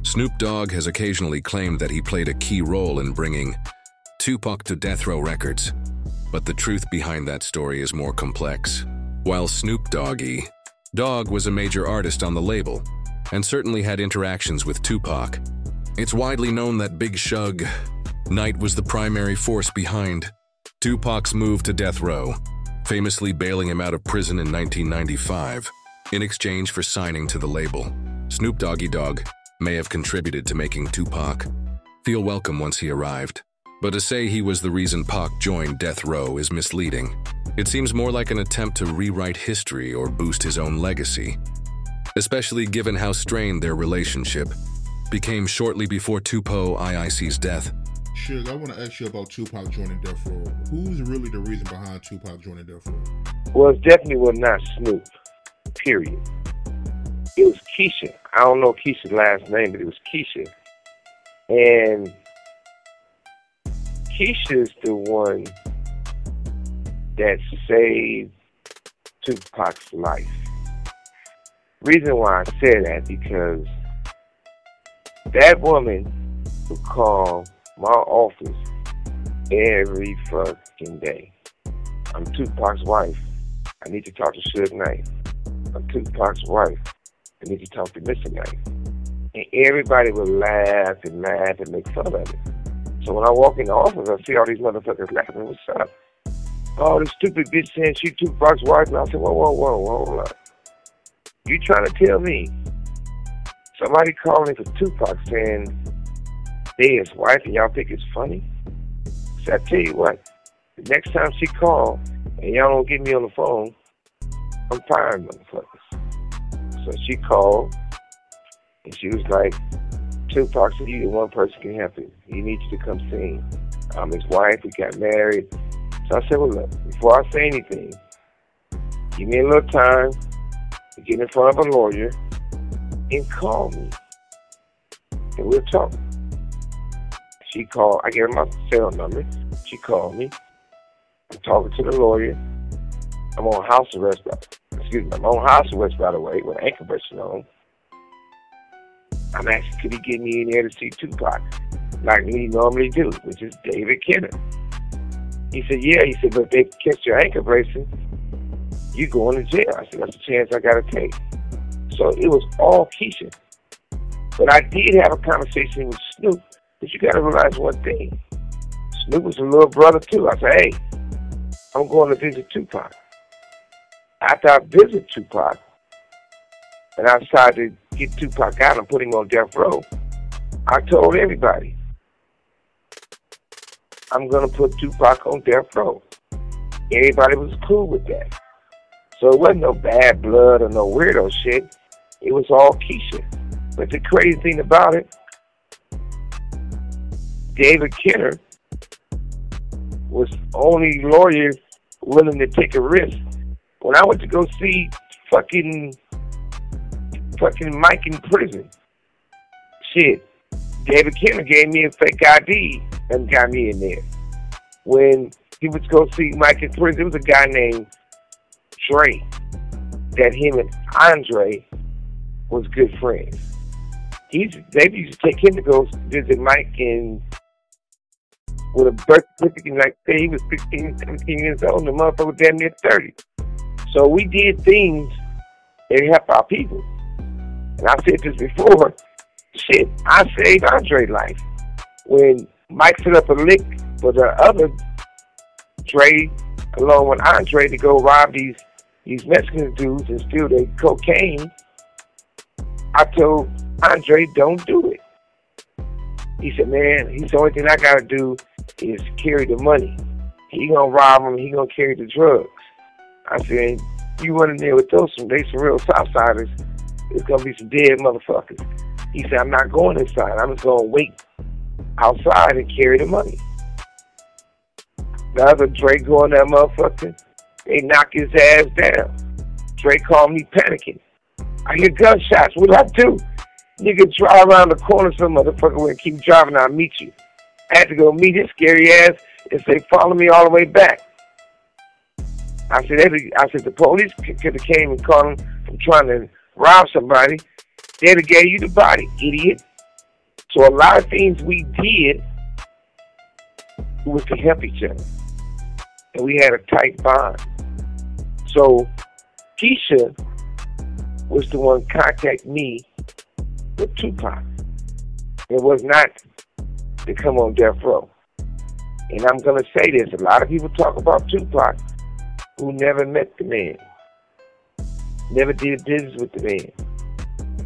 Snoop Dogg has occasionally claimed that he played a key role in bringing Tupac to Death Row Records, but the truth behind that story is more complex. While Snoop Dogg was a major artist on the label and certainly had interactions with Tupac, it's widely known that Big Suge Knight was the primary force behind Tupac's move to Death Row, famously bailing him out of prison in 1995 in exchange for signing to the label. Snoop Dogg may have contributed to making Tupac feel welcome once he arrived, but to say he was the reason Pac joined Death Row is misleading. It seems more like an attempt to rewrite history or boost his own legacy, especially given how strained their relationship became shortly before Tupac IIC's death. Suge, I want to ask you about Tupac joining Death Row. Who's really the reason behind Tupac joining Death Row? Well, it definitely was not Snoop, period. It was Keisha. I don't know Keisha's last name, but it was Keisha. And Keisha's the one that saved Tupac's life. Reason why I say that, because that woman would call my office every fucking day. I'm Tupac's wife. I need to talk to Suge Knight. I'm Tupac's wife. I need to talk to Mr. Knight. And everybody would laugh and make fun of it. So when I walk in the office, I see all these motherfuckers laughing. What's up? Oh, this stupid bitch saying she Tupac's wife. And I said, whoa, hold on. You trying to tell me somebody calling for Tupac saying they his wife and y'all think it's funny? So I tell you what, the next time she call and y'all don't get me on the phone, I'm firing motherfuckers. So she called and she was like, Tupac said you the one person can help him. He needs you to come sing. I'm his wife, we got married. So I said, well look, before I say anything, give me a little time to get in front of a lawyer and call me. And we'll talk. She called, I gave her my cell number. She called me. I'm talking to the lawyer. I'm on house arrest, I'm on house arrest, by the way, with an anchor bracelet on. I'm asking, could he get me in there to see Tupac, like we normally do, which is David Kenner. He said, yeah. He said, but if they catch your anchor bracelet, you going to jail. I said, that's a chance I got to take. So it was all Keisha. But I did have a conversation with Snoop, but you got to realize one thing. Snoop was a little brother, too. I said, hey, I'm going to visit Tupac. After I visit Tupac, and I decided to get Tupac out and put him on Death Row, I told everybody, I'm going to put Tupac on Death Row. Everybody was cool with that. So it wasn't no bad blood or no weirdo shit. It was all Keisha. But the crazy thing about it, David Kenner was the only lawyer willing to take a risk. When I went to go see fucking Mike in prison, shit, David Kenner gave me a fake ID and got me in there. When he was going to see Mike in prison, there was a guy named Dre, that him and Andre was good friends. They used to take him to go visit Mike and with a birth certificate like that. He was 16, 17 years old, and the motherfucker was damn near 30. So we did things that help our people. And I said this before, shit, I saved Andre's life. When Mike set up a lick for the other Dre, along with Andre, to go rob these Mexican dudes and steal their cocaine, I told Andre, don't do it. He said, man, the only thing I got to do is carry the money. He gonna rob them, he gonna carry the drugs. I said, you run in there with those, some real Southsiders, there's gonna be some dead motherfuckers. He said, I'm not going inside, I'm just gonna wait outside and carry the money. The other Dre going that motherfucker, they knock his ass down. Dre called me panicking. I hear gunshots, what do I do? Nigga, drive around the corner, some motherfucker will keep driving, I'll meet you. I had to go meet his scary ass and say, follow me all the way back. I said, the police could have came and caught him from trying to rob somebody. They'd have gave you the body, idiot. So a lot of things we did was to help each other. And we had a tight bond. So Keisha was the one contact me with Tupac. It was not to come on death row. And I'm going to say this, a lot of people talk about Tupac who never met the man, never did business with the man,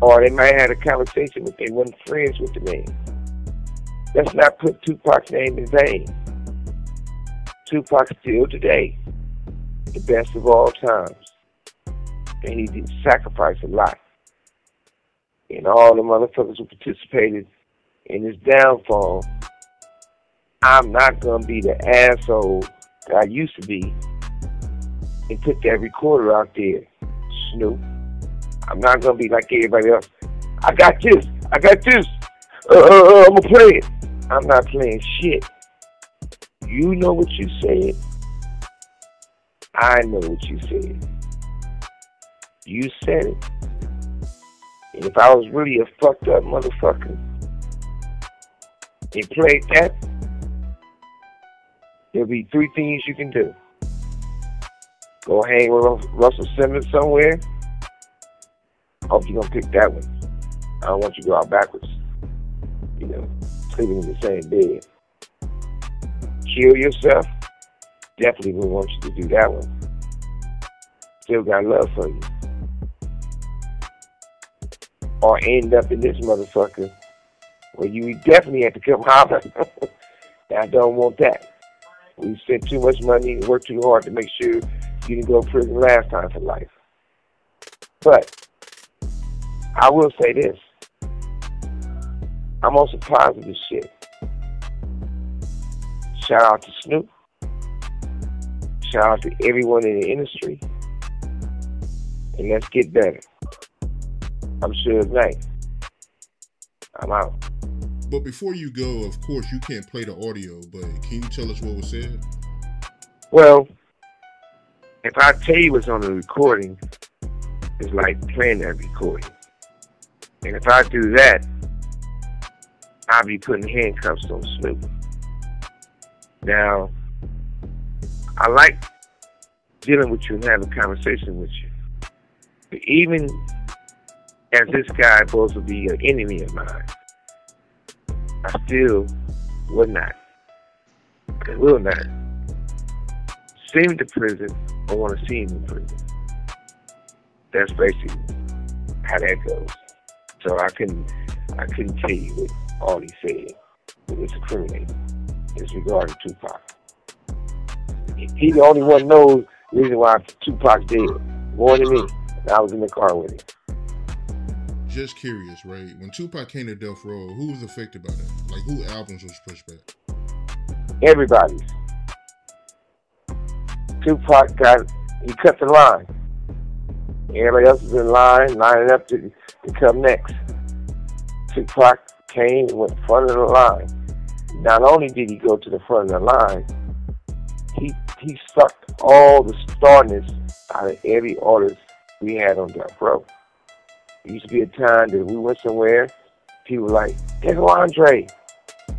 or they might have had a conversation but they weren't friends with the man. Let's not put Tupac's name in vain. Tupac still today, the best of all times. And he did sacrifice a lot. And all the motherfuckers who participated in his downfall, I'm not going to be the asshole that I used to be and put that recorder out there, Snoop. I'm not going to be like everybody else. I got this. I'm going to play it. I'm not playing shit. You know what you said. I know what you said. You said it. And if I was really a fucked up motherfucker and played that, there'll be three things you can do. Go hang with Russell Simmons somewhere. Hope you're going to pick that one. I don't want you to go out backwards. You know, sleeping in the same bed. Kill yourself. Definitely wouldn't want you to do that one. Still got love for you. Or end up in this motherfucker where you definitely have to come holler. I don't want that. We spent too much money and worked too hard to make sure you didn't go to prison last time for life. But I will say this. I'm on some positive shit. Shout out to Snoop. Shout out to everyone in the industry. And let's get better. I'm sure it's nice. I'm out. But before you go, of course, you can't play the audio, but can you tell us what was said? Well, if I tell you what's on the recording, it's like playing that recording. And if I do that, I'll be putting handcuffs on Snoop. Now, I like dealing with you and having a conversation with you. But even as this guy is supposed to be an enemy of mine, I still would not, and will not, send him to prison or want to see him in prison. That's basically how that goes. So I couldn't tell you what all he said, but it's incriminating. It's regarding Tupac. He the only one knows the reason why Tupac's dead, more than me. And I was in the car with him. Just curious, right? When Tupac came to Death Row, who was affected by that? Like, who albums was pushed back? Everybody's. Tupac he cut the line. Everybody else was in line, lining up to come next. Tupac came and went front of the line. Not only did he go to the front of the line, he sucked all the starness out of every artist we had on Death Row. There used to be a time that we went somewhere, people were like, there go Andre.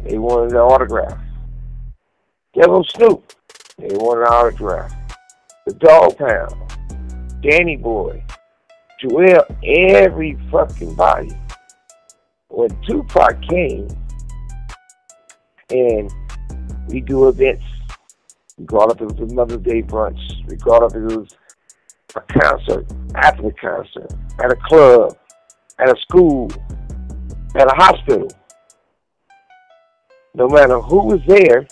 They wanted an autograph. There go Snoop. They wanted an autograph. The Dog Pound. Danny Boy. Joel, every fucking body. When Tupac came, and we do events, regardless if it was a Mother's Day brunch, regardless if it was a concert, after the concert, at a club, at a school, at a hospital. No matter who was there,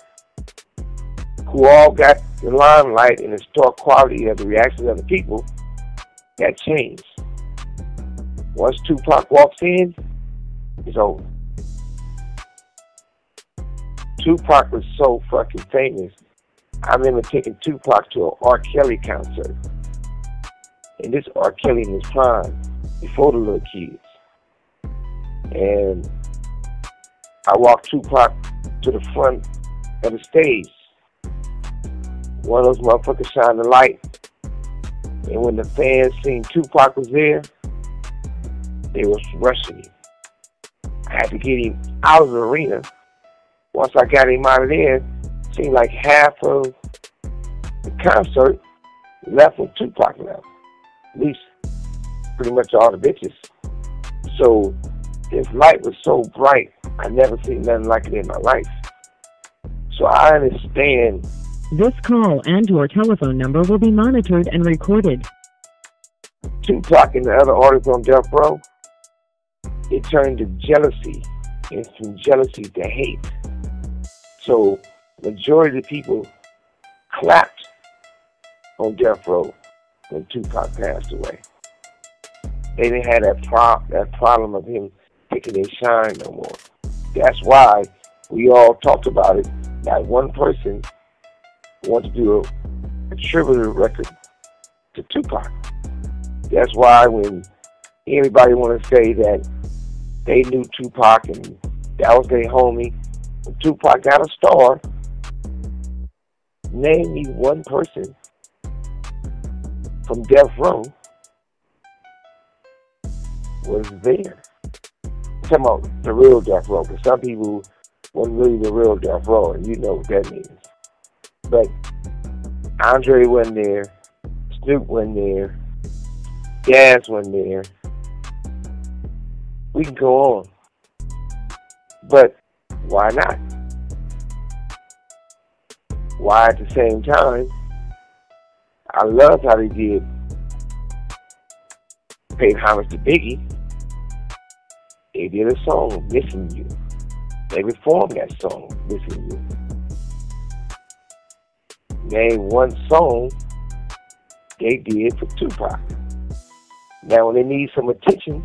who all got the limelight and the star quality of the reaction of the people, that changed. Once Tupac walks in, it's over. Tupac was so fucking famous. I remember taking Tupac to an R. Kelly concert. And this R. Kelly in his prime, before the little kids. And I walked Tupac to the front of the stage. One of those motherfuckers shined the light. And when the fans seen Tupac was there, they was rushing him. I I had to get him out of the arena. Once I got him out of there, it seemed like half of the concert left when Tupac left. At least pretty much all the bitches. So his light was so bright, I never seen nothing like it in my life. So I understand. This call and your telephone number will be monitored and recorded. Tupac and the other artists on Death Row, it turned to jealousy, and from jealousy to hate. So majority of the people clapped on Death Row when Tupac passed away. They didn't have that problem of him taking his shine no more. That's why we all talked about it. Not one person wanted to do a tribute record to Tupac. That's why when anybody want to say that they knew Tupac and that was their homie, when Tupac got a star, name me one person from Death Row was there. I'm talking about the real Death Row, because some people wasn't really the real Death Row, and you know what that means. But Andre wasn't there, Snoop wasn't there, Gas wasn't there. We can go on. But why not? Why at the same time, I love how they did paid homage to Biggie. They did a song, Missing You. They performed that song, Missing You. Name one song they did for Tupac. Now when they need some attention,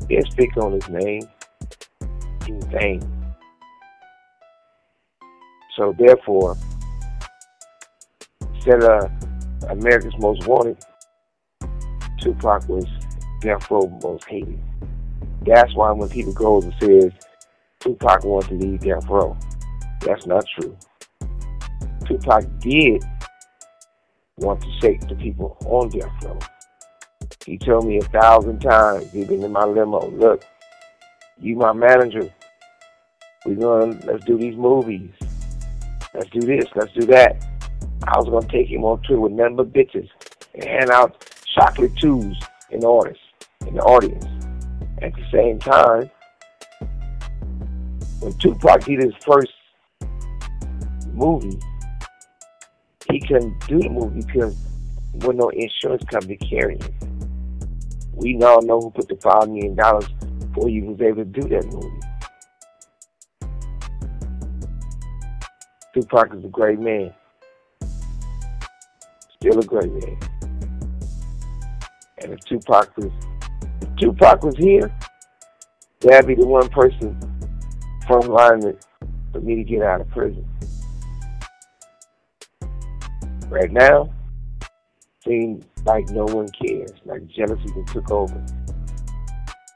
they'll stick on his name in vain. So therefore, instead of America's Most Wanted, Tupac was Death Row Most Hated. That's why when people go and says Tupac wanted to leave Death Row, that's not true. Tupac did want to shake the people on Death Row. He told me 1,000 times, he'd been in my limo, look, you my manager, let's do these movies, let's do this, let's do that. I was gonna take him on tour with nothing but bitches and hand out chocolate tubes in the audience. At the same time, when Tupac did his first movie, he couldn't do the movie because there was no insurance company carrying it. We all know who put the $5 million before he was able to do that movie. Tupac is a great man. Still a great man. And if Tupac was here, that'd be the one person from line for me to get out of prison. Right now, seems like no one cares, like jealousy took over.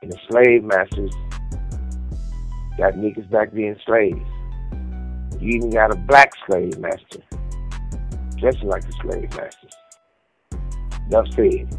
And the slave masters got niggas back being slaves. You even got a black slave master, dressing like the slave masters. Enough said.